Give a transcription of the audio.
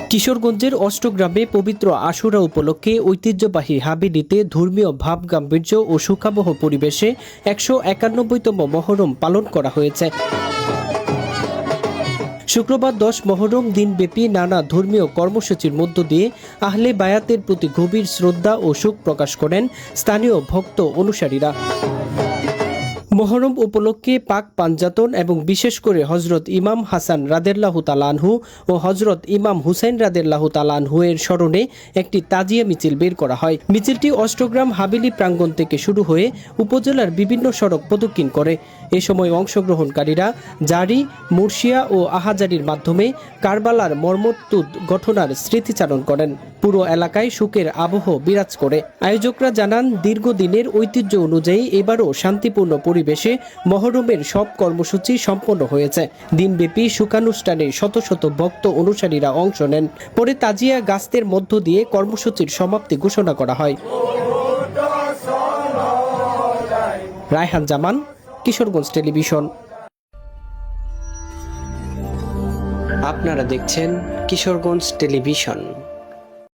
কিশোরগঞ্জের অষ্টগ্রামে পবিত্র আশুরা উপলক্ষে ঐতিহ্যবাহী হাবেলীতে ধর্মীয় ভাব গাম্ভীর্য ও সুখাবহ পরিবেশে ১৯১তম মহরম পালন করা হয়েছে। শুক্রবার ১০ মহরম দিনব্যাপী নানা ধর্মীয় কর্মসূচির মধ্য দিয়ে আহলে বায়াতের প্রতি গভীর শ্রদ্ধা ও শোক প্রকাশ করেন স্থানীয় ভক্ত অনুসারীরা। মহরম উপলক্ষে পাক পাঞ্জাতন এবং বিশেষ করে হজরত ইমাম হাসান রাদিয়াল্লাহু তাআলা আনহু ও হজরত ইমাম হুসাইন রাদিয়াল্লাহু তাআলা আনহু এর স্মরণে একটি তাজিয়া মিছিল বের করা হয়। মিছিলটি অষ্টগ্রাম হাবেলী প্রাঙ্গণ থেকে শুরু হয়ে উপজেলার বিভিন্ন সড়ক প্রদক্ষিণ করে। এ সময় অংশগ্রহণকারীরা জারি, মুর্শিয়া ও আহাজারির মাধ্যমে কারবালার মর্মন্তুদ ঘটনার স্মৃতিচারণ করেন। পুরো এলাকায় শোকের আবহ বিরাজ করে। আয়োজকরা জানান, দীর্ঘদিনের ঐতিহ্য অনুযায়ী এবারও শান্তিপূর্ণ পরিবেশে মহরমের সব কর্মসূচি সম্পন্ন হয়েছে। দিনব্যাপী শোকানুষ্ঠানে শত শত ভক্ত অনুসারীরা অংশ নেন। পরে তাজিয়া গাস্তের মধ্য দিয়ে কর্মসূচির সমাপ্তি ঘোষণা করা হয়। রায়হান জামান, কিশোরগঞ্জ টেলিভিশন। আপনারা দেখছেন কিশোরগঞ্জ টেলিভিশন।